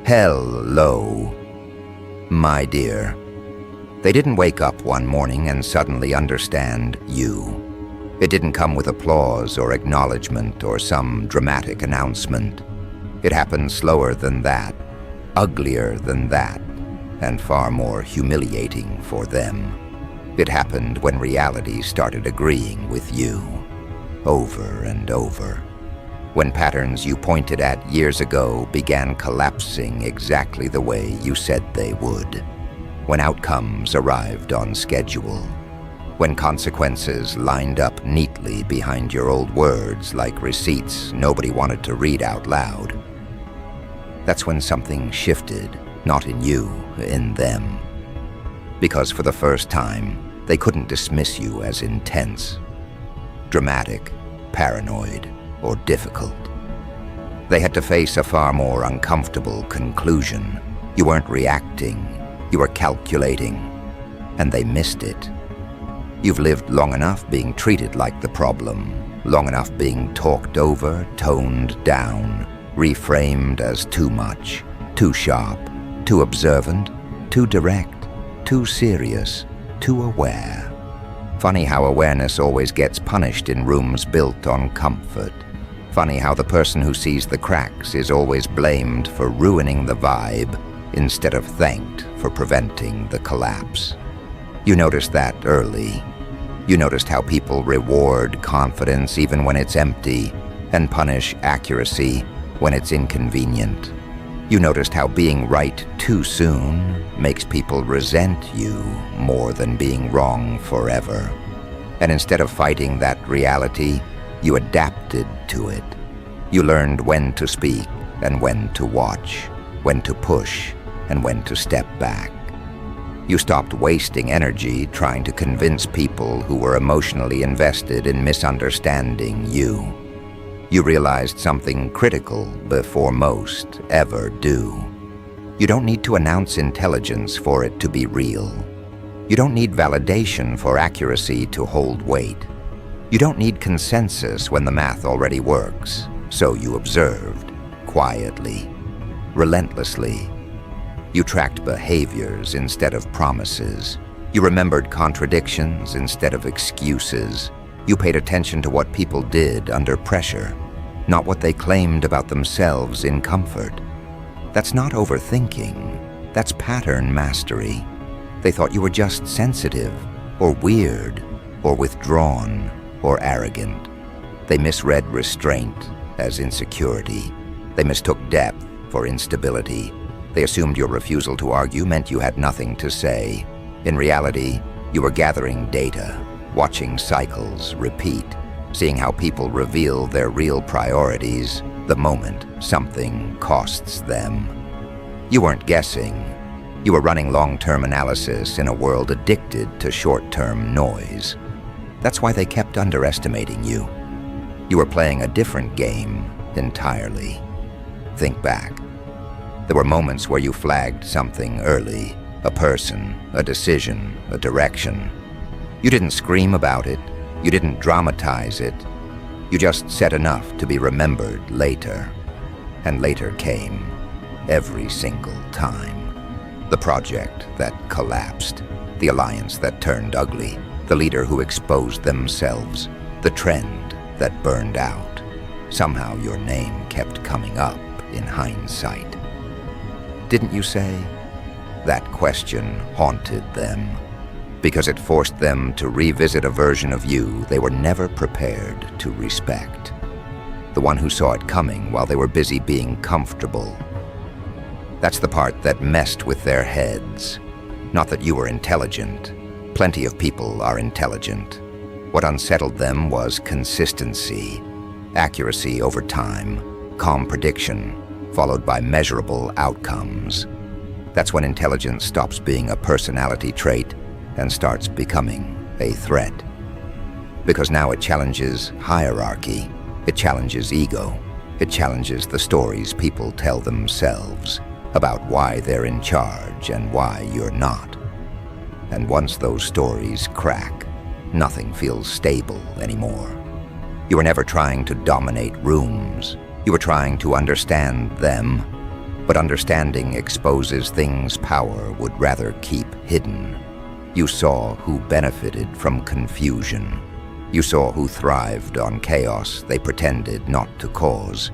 Hello, my dear. They didn't wake up one morning and suddenly understand you. It didn't come with applause or acknowledgement or some dramatic announcement. It happened slower than that, uglier than that, and far more humiliating for them. It happened when reality started agreeing with you, over and over. When patterns you pointed at years ago began collapsing exactly the way you said they would. When outcomes arrived on schedule. When consequences lined up neatly behind your old words like receipts nobody wanted to read out loud. That's when something shifted, not in you, in them. Because for the first time, they couldn't dismiss you as intense, dramatic, paranoid, or difficult. They had to face a far more uncomfortable conclusion. You weren't reacting, you were calculating, and they missed it. You've lived long enough being treated like the problem, long enough being talked over, toned down, reframed as too much, too sharp, too observant, too direct, too serious, too aware. Funny how awareness always gets punished in rooms built on comfort. Funny how the person who sees the cracks is always blamed for ruining the vibe instead of thanked for preventing the collapse. You noticed that early. You noticed how people reward confidence even when it's empty and punish accuracy when it's inconvenient. You noticed how being right too soon makes people resent you more than being wrong forever. And instead of fighting that reality, you adapted to it. You learned when to speak and when to watch, when to push and when to step back. You stopped wasting energy trying to convince people who were emotionally invested in misunderstanding you. You realized something critical before most ever do. You don't need to announce intelligence for it to be real. You don't need validation for accuracy to hold weight. You don't need consensus when the math already works. So you observed, quietly, relentlessly. You tracked behaviors instead of promises. You remembered contradictions instead of excuses. You paid attention to what people did under pressure, not what they claimed about themselves in comfort. That's not overthinking. That's pattern mastery. They thought you were just sensitive, or weird, or withdrawn, or arrogant. They misread restraint as insecurity. They mistook depth for instability. They assumed your refusal to argue meant you had nothing to say. In reality, you were gathering data, watching cycles repeat, seeing how people reveal their real priorities the moment something costs them. You weren't guessing. You were running long-term analysis in a world addicted to short-term noise. That's why they kept underestimating you. You were playing a different game entirely. Think back. There were moments where you flagged something early, a person, a decision, a direction. You didn't scream about it. You didn't dramatize it. You just said enough to be remembered later. And later came, every single time. The project that collapsed, the alliance that turned ugly, the leader who exposed themselves, the trend that burned out. Somehow your name kept coming up in hindsight. Didn't you say? That question haunted them, because it forced them to revisit a version of you they were never prepared to respect. The one who saw it coming while they were busy being comfortable. That's the part that messed with their heads. Not that you were intelligent. Plenty of people are intelligent. What unsettled them was consistency, accuracy over time, calm prediction, followed by measurable outcomes. That's when intelligence stops being a personality trait and starts becoming a threat. Because now it challenges hierarchy, it challenges ego, it challenges the stories people tell themselves about why they're in charge and why you're not. And once those stories crack, nothing feels stable anymore. You were never trying to dominate rooms. You were trying to understand them. But understanding exposes things power would rather keep hidden. You saw who benefited from confusion. You saw who thrived on chaos they pretended not to cause.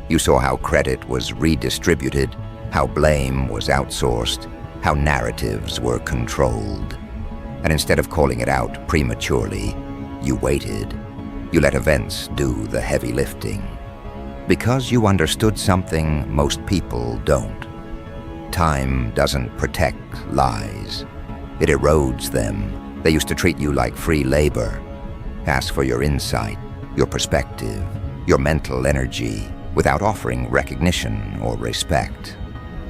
You saw how credit was redistributed, how blame was outsourced, how narratives were controlled. And instead of calling it out prematurely, you waited. You let events do the heavy lifting. Because you understood something most people don't. Time doesn't protect lies. It erodes them. They used to treat you like free labor. Ask for your insight, your perspective, your mental energy, without offering recognition or respect.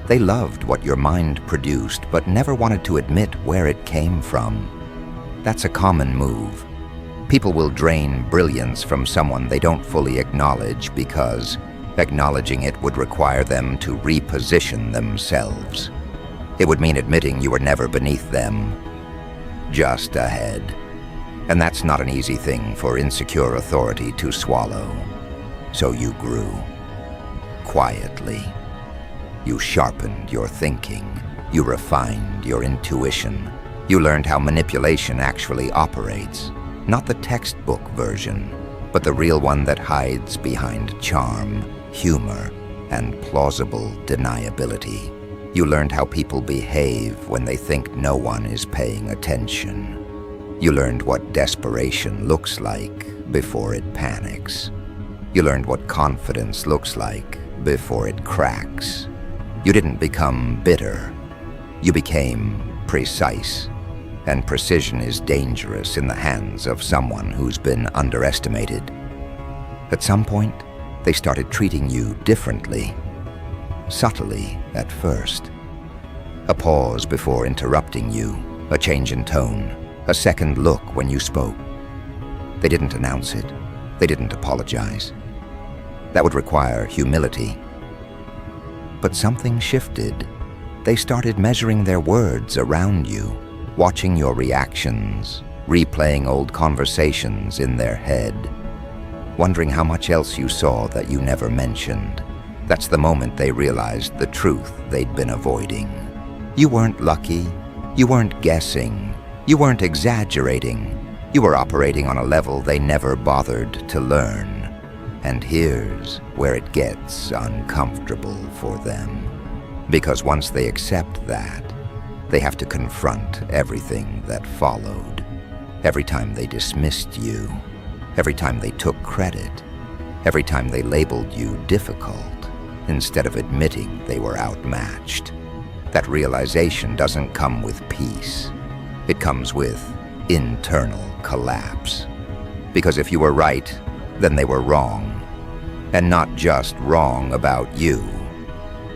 They loved what your mind produced, but never wanted to admit where it came from. That's a common move. People will drain brilliance from someone they don't fully acknowledge because acknowledging it would require them to reposition themselves. It would mean admitting you were never beneath them, just ahead. And that's not an easy thing for insecure authority to swallow. So you grew. Quietly. You sharpened your thinking. You refined your intuition. You learned how manipulation actually operates. Not the textbook version, but the real one that hides behind charm, humor, and plausible deniability. You learned how people behave when they think no one is paying attention. You learned what desperation looks like before it panics. You learned what confidence looks like before it cracks. You didn't become bitter. You became precise. And precision is dangerous in the hands of someone who's been underestimated. At some point, they started treating you differently. Subtly at first. A pause before interrupting you, a change in tone, a second look when you spoke. They didn't announce it. They didn't apologize. That would require humility. But something shifted. They started measuring their words around you, watching your reactions, replaying old conversations in their head, wondering how much else you saw that you never mentioned. That's the moment they realized the truth they'd been avoiding. You weren't lucky. You weren't guessing. You weren't exaggerating. You were operating on a level they never bothered to learn. And here's where it gets uncomfortable for them. Because once they accept that, they have to confront everything that followed. Every time they dismissed you, every time they took credit, every time they labeled you difficult, instead of admitting they were outmatched. That realization doesn't come with peace. It comes with internal collapse. Because if you were right, then they were wrong. And not just wrong about you,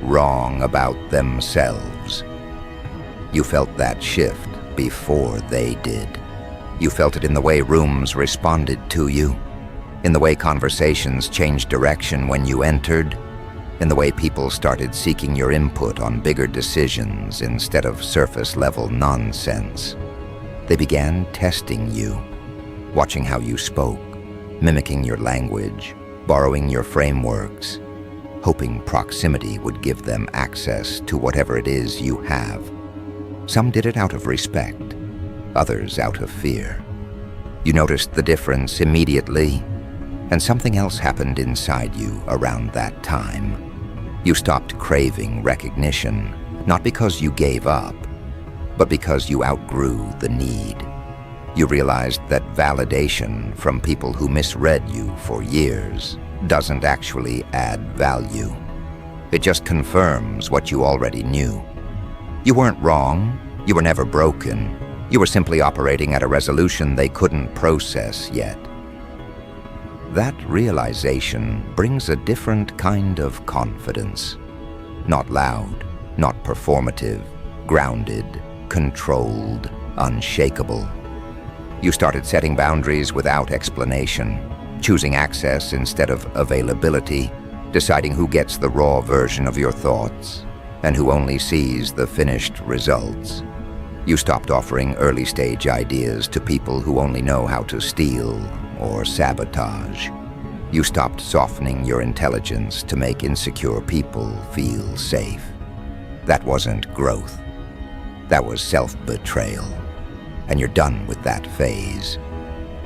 wrong about themselves. You felt that shift before they did. You felt it in the way rooms responded to you, in the way conversations changed direction when you entered, in the way people started seeking your input on bigger decisions instead of surface-level nonsense. They began testing you, watching how you spoke, mimicking your language, borrowing your frameworks, hoping proximity would give them access to whatever it is you have. Some did it out of respect, others out of fear. You noticed the difference immediately, and something else happened inside you around that time. You stopped craving recognition, not because you gave up, but because you outgrew the need. You realized that validation from people who misread you for years doesn't actually add value. It just confirms what you already knew. You weren't wrong. You were never broken. You were simply operating at a resolution they couldn't process yet. That realization brings a different kind of confidence. Not loud, not performative, grounded, controlled, unshakable. You started setting boundaries without explanation, choosing access instead of availability, deciding who gets the raw version of your thoughts and who only sees the finished results. You stopped offering early-stage ideas to people who only know how to steal or sabotage. You stopped softening your intelligence to make insecure people feel safe. That wasn't growth. That was self-betrayal. And you're done with that phase.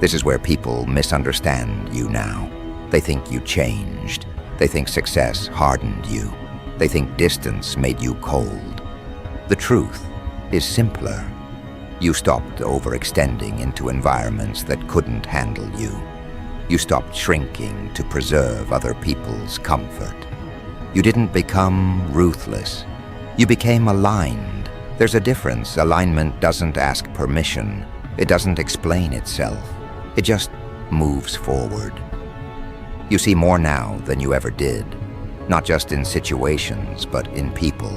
This is where people misunderstand you now. They think you changed. They think success hardened you. They think distance made you cold. The truth is simpler. You stopped overextending into environments that couldn't handle you. You stopped shrinking to preserve other people's comfort. You didn't become ruthless. You became aligned. There's a difference. Alignment doesn't ask permission. It doesn't explain itself. It just moves forward. You see more now than you ever did, not just in situations, but in people.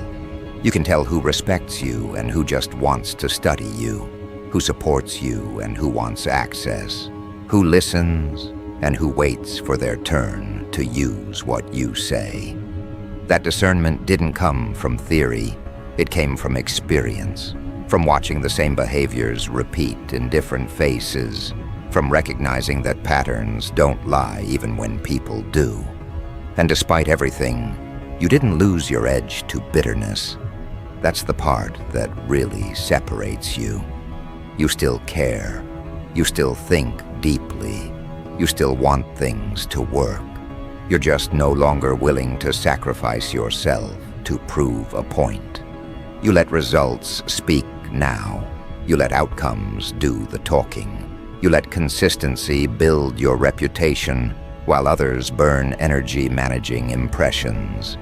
You can tell who respects you and who just wants to study you, who supports you and who wants access, who listens and who waits for their turn to use what you say. That discernment didn't come from theory. It came from experience, from watching the same behaviors repeat in different faces, from recognizing that patterns don't lie even when people do. And despite everything, you didn't lose your edge to bitterness. That's the part that really separates you. You still care. You still think deeply. You still want things to work. You're just no longer willing to sacrifice yourself to prove a point. You let results speak now. You let outcomes do the talking. You let consistency build your reputation while others burn energy managing impressions.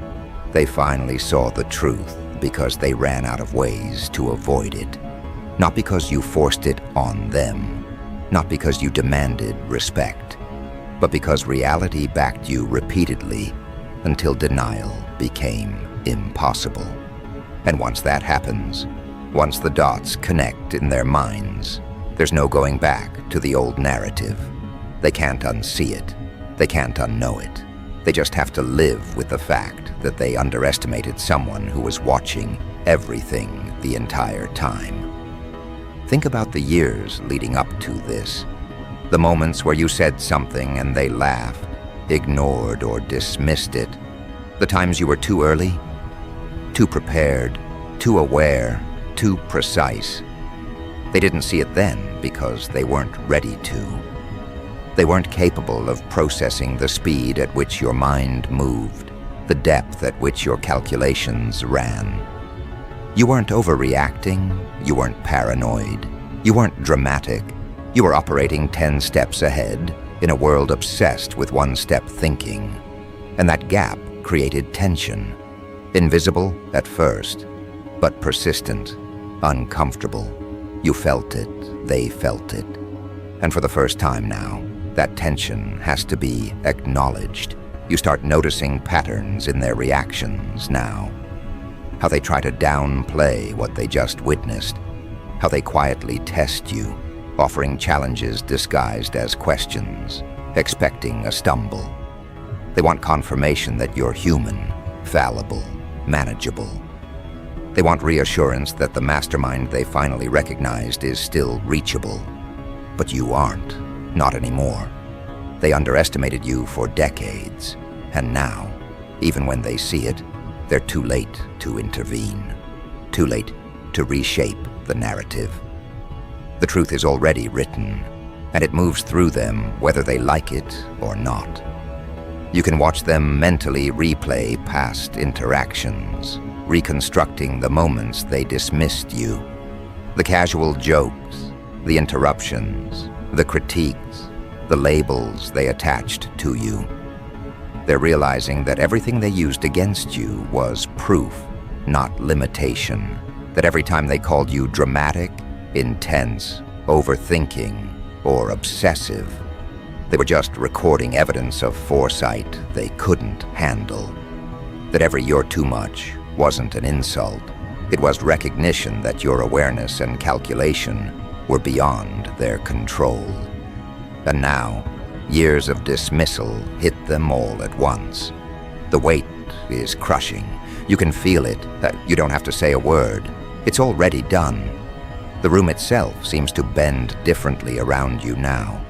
They finally saw the truth because they ran out of ways to avoid it. Not because you forced it on them, not because you demanded respect, but because reality backed you repeatedly until denial became impossible. And once that happens, once the dots connect in their minds, there's no going back to the old narrative. They can't unsee it. They can't unknow it. They just have to live with the fact that they underestimated someone who was watching everything the entire time. Think about the years leading up to this. The moments where you said something and they laughed, ignored or dismissed it. The times you were too early, too prepared, too aware, too precise. They didn't see it then because they weren't ready to. They weren't capable of processing the speed at which your mind moved, the depth at which your calculations ran. You weren't overreacting, you weren't paranoid, you weren't dramatic. You were operating 10 steps ahead in a world obsessed with one-step thinking. And that gap created tension, invisible at first, but persistent, uncomfortable. You felt it, they felt it. And for the first time now, that tension has to be acknowledged. You start noticing patterns in their reactions now. How they try to downplay what they just witnessed. How they quietly test you, offering challenges disguised as questions, expecting a stumble. They want confirmation that you're human, fallible, manageable. They want reassurance that the mastermind they finally recognized is still reachable. But you aren't, not anymore. They underestimated you for decades, and now, even when they see it, they're too late to intervene, too late to reshape the narrative. The truth is already written, and it moves through them whether they like it or not. You can watch them mentally replay past interactions, reconstructing the moments they dismissed you. The casual jokes, the interruptions, the critiques, the labels they attached to you. They're realizing that everything they used against you was proof, not limitation. That every time they called you dramatic, intense, overthinking, or obsessive, they were just recording evidence of foresight they couldn't handle. That every "you're too much" wasn't an insult. It was recognition that your awareness and calculation were beyond their control. And now, years of dismissal hit them all at once. The weight is crushing. You can feel it. You don't have to say a word. It's already done. The room itself seems to bend differently around you now.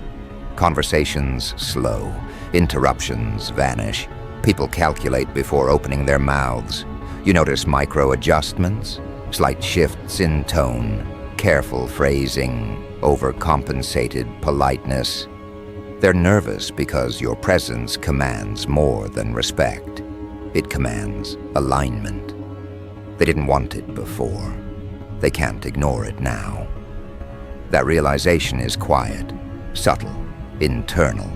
Conversations slow, Interruptions vanish. People calculate before opening their mouths. You notice micro-adjustments, slight shifts in tone, careful phrasing, overcompensated politeness. They're nervous because your presence commands more than respect. It commands alignment. They didn't want it before. They can't ignore it now. That realization is quiet, subtle, internal,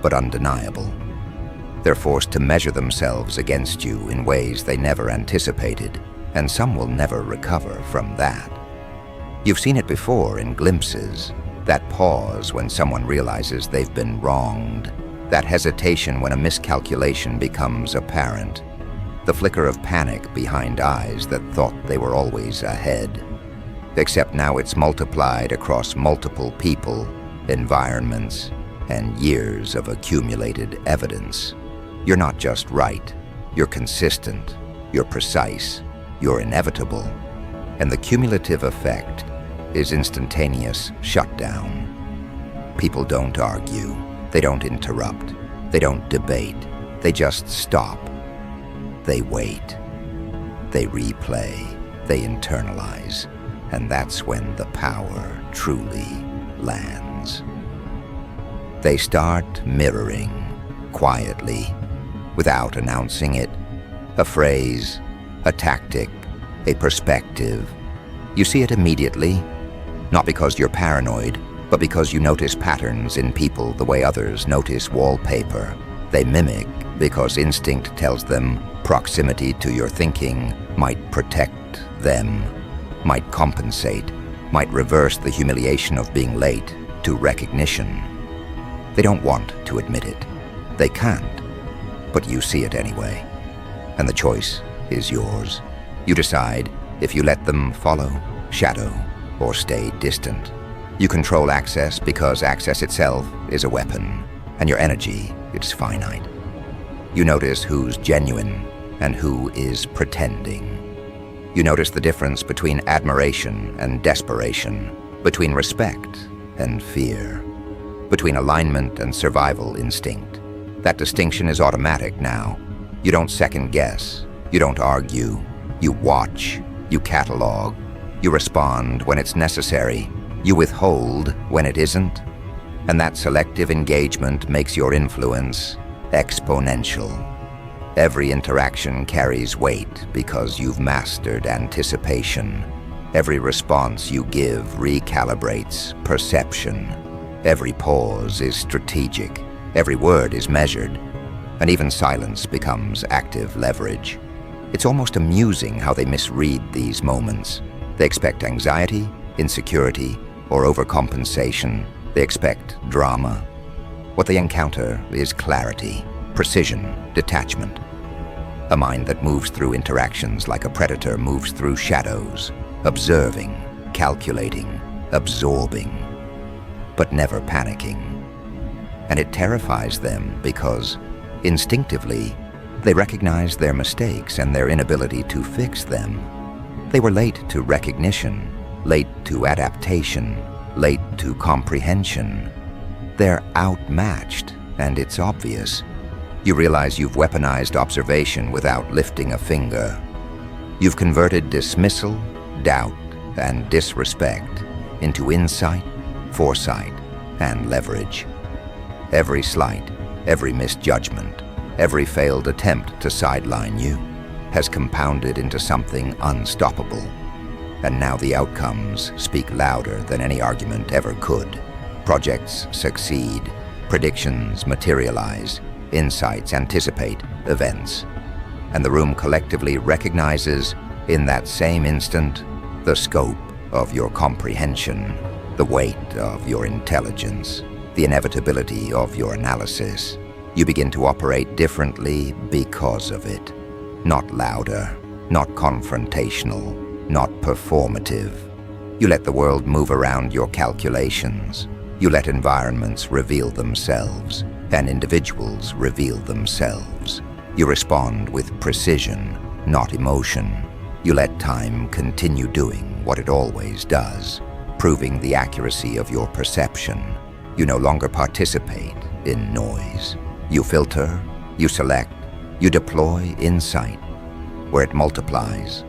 but undeniable. They're forced to measure themselves against you in ways they never anticipated, and some will never recover from that. You've seen it before in glimpses, that pause when someone realizes they've been wronged, that hesitation when a miscalculation becomes apparent, the flicker of panic behind eyes that thought they were always ahead. Except now it's multiplied across multiple people, environments, and years of accumulated evidence. You're not just right, you're consistent, you're precise, you're inevitable, and the cumulative effect is instantaneous shutdown. People don't argue, they don't interrupt, they don't debate, they just stop. They wait, they replay, they internalize, and that's when the power truly lands. They start mirroring, quietly, without announcing it, a phrase, a tactic, a perspective. You see it immediately, not because you're paranoid, but because you notice patterns in people the way others notice wallpaper. They mimic because instinct tells them proximity to your thinking might protect them, might compensate, might reverse the humiliation of being late to recognition. They don't want to admit it. They can't. But you see it anyway. And the choice is yours. You decide if you let them follow, shadow, or stay distant. You control access because access itself is a weapon, and your energy is finite. You notice who's genuine and who is pretending. You notice the difference between admiration and desperation, between respect and fear, between alignment and survival instinct. That distinction is automatic now. You don't second guess, you don't argue, you watch, you catalog, you respond when it's necessary, you withhold when it isn't, and that selective engagement makes your influence exponential. Every interaction carries weight because you've mastered anticipation. Every response you give recalibrates perception. Every pause is strategic. Every word is measured, and even silence becomes active leverage. It's almost amusing how they misread these moments. They expect anxiety, insecurity, or overcompensation. They expect drama. What they encounter is clarity, precision, detachment. A mind that moves through interactions like a predator moves through shadows, observing, calculating, absorbing, but never panicking. And it terrifies them because, instinctively, they recognize their mistakes and their inability to fix them. They were late to recognition, late to adaptation, late to comprehension. They're outmatched, and it's obvious. You realize you've weaponized observation without lifting a finger. You've converted dismissal, doubt, and disrespect into insight, foresight, and leverage. Every slight, every misjudgment, every failed attempt to sideline you has compounded into something unstoppable. And now the outcomes speak louder than any argument ever could. Projects succeed, predictions materialize, insights anticipate events. And the room collectively recognizes, in that same instant, the scope of your comprehension, the weight of your intelligence, the inevitability of your analysis. You begin to operate differently because of it. Not louder, not confrontational, not performative. You let the world move around your calculations. You let environments reveal themselves, and individuals reveal themselves. You respond with precision, not emotion. You let time continue doing what it always does, proving the accuracy of your perception. You no longer participate in noise. You filter, you select, you deploy insight, where it multiplies.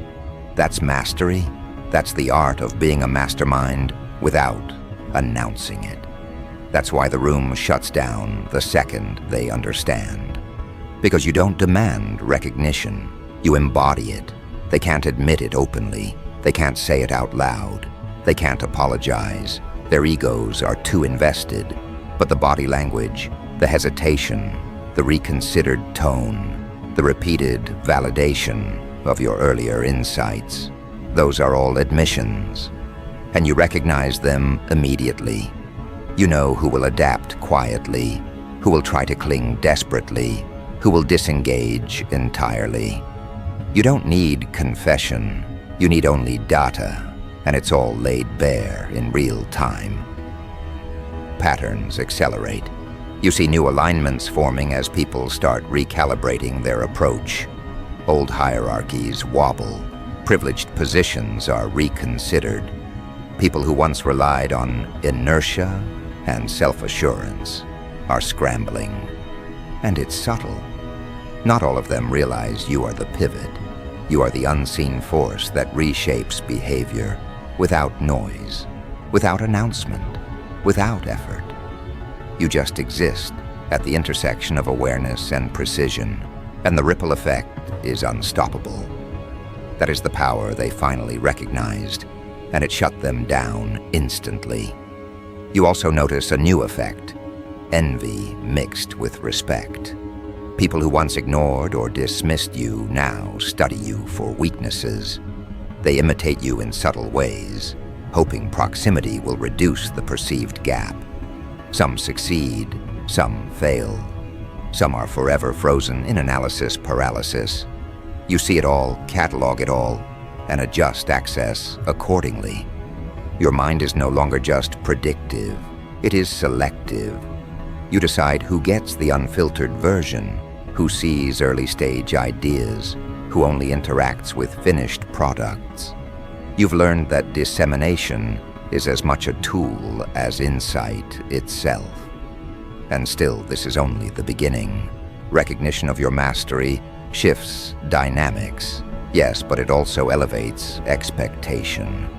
That's mastery. That's the art of being a mastermind without announcing it. That's why the room shuts down the second they understand. Because you don't demand recognition, you embody it. They can't admit it openly. They can't say it out loud. They can't apologize. Their egos are too invested. But the body language, the hesitation, the reconsidered tone, the repeated validation of your earlier insights, those are all admissions. And you recognize them immediately. You know who will adapt quietly, who will try to cling desperately, who will disengage entirely. You don't need confession. You need only data, and it's all laid bare in real time. Patterns accelerate. You see new alignments forming as people start recalibrating their approach. Old hierarchies wobble. Privileged positions are reconsidered. People who once relied on inertia and self-assurance are scrambling. And it's subtle. Not all of them realize you are the pivot. You are the unseen force that reshapes behavior without noise, without announcement, without effort. You just exist at the intersection of awareness and precision, and the ripple effect is unstoppable. That is the power they finally recognized, and it shut them down instantly. You also notice a new effect: envy mixed with respect. People who once ignored or dismissed you now study you for weaknesses. They imitate you in subtle ways, hoping proximity will reduce the perceived gap. Some succeed, some fail. Some are forever frozen in analysis paralysis. You see it all, catalog it all, and adjust access accordingly. Your mind is no longer just predictive, it is selective. You decide who gets the unfiltered version, who sees early-stage ideas, who only interacts with finished products. You've learned that dissemination is as much a tool as insight itself. And still, this is only the beginning. Recognition of your mastery shifts dynamics, yes, but it also elevates expectation.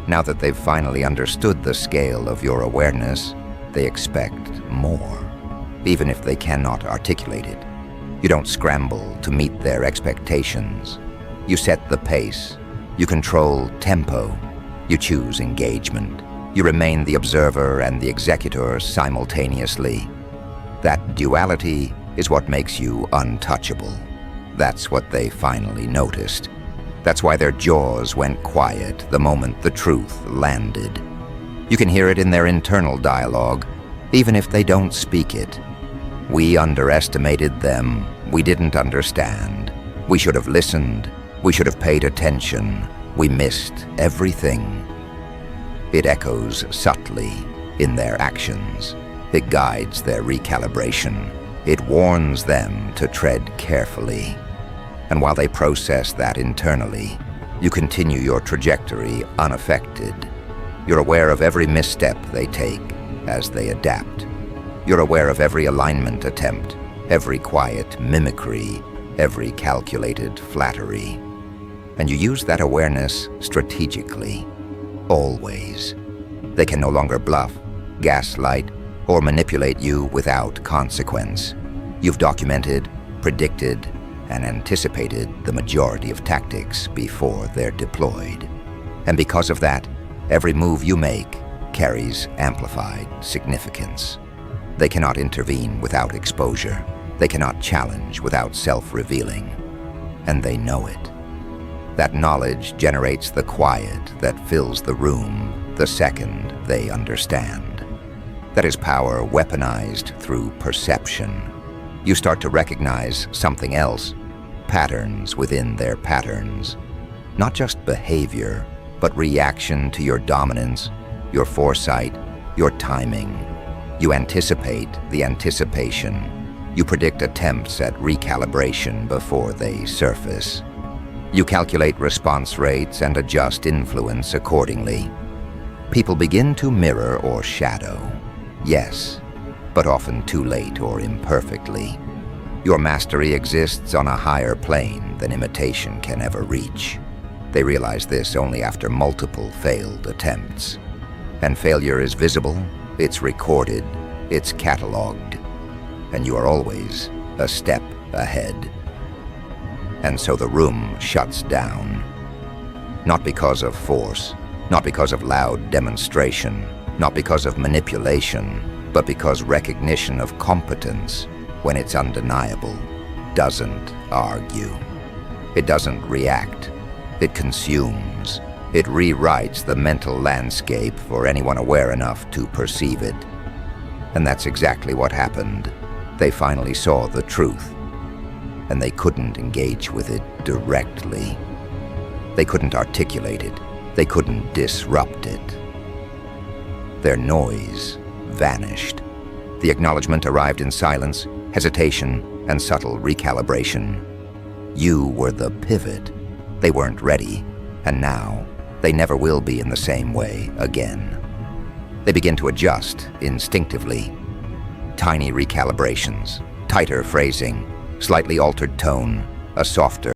Now that they've finally understood the scale of your awareness, they expect more, even if they cannot articulate it. You don't scramble to meet their expectations. You set the pace. You control tempo. You choose engagement. You remain the observer and the executor simultaneously. That duality is what makes you untouchable. That's what they finally noticed. That's why their jaws went quiet the moment the truth landed. You can hear it in their internal dialogue, even if they don't speak it. We underestimated them. We didn't understand. We should have listened. We should have paid attention. We missed everything. It echoes subtly in their actions. It guides their recalibration. It warns them to tread carefully. And while they process that internally, you continue your trajectory unaffected. You're aware of every misstep they take as they adapt. You're aware of every alignment attempt, every quiet mimicry, every calculated flattery. And you use that awareness strategically, always. They can no longer bluff, gaslight, or manipulate you without consequence. You've documented, predicted, and anticipated the majority of tactics before they're deployed. And because of that, every move you make carries amplified significance. They cannot intervene without exposure. They cannot challenge without self-revealing. And they know it. That knowledge generates the quiet that fills the room the second they understand. That is power weaponized through perception. You start to recognize something else, patterns within their patterns. Not just behavior, but reaction to your dominance, your foresight, your timing. You anticipate the anticipation. You predict attempts at recalibration before they surface. You calculate response rates and adjust influence accordingly. People begin to mirror or shadow. Yes, but often too late or imperfectly. Your mastery exists on a higher plane than imitation can ever reach. They realize this only after multiple failed attempts. And failure is visible, it's recorded, it's cataloged, and you are always a step ahead. And so the room shuts down. Not because of force, not because of loud demonstration, not because of manipulation, but because recognition of competence, when it's undeniable, doesn't argue. It doesn't react. It consumes. It rewrites the mental landscape for anyone aware enough to perceive it. And that's exactly what happened. They finally saw the truth, and they couldn't engage with it directly. They couldn't articulate it. They couldn't disrupt it. Their noise vanished. The acknowledgement arrived in silence, hesitation, and subtle recalibration. You were the pivot. They weren't ready, and now they never will be in the same way again. They begin to adjust instinctively. Tiny recalibrations, tighter phrasing, slightly altered tone, a softer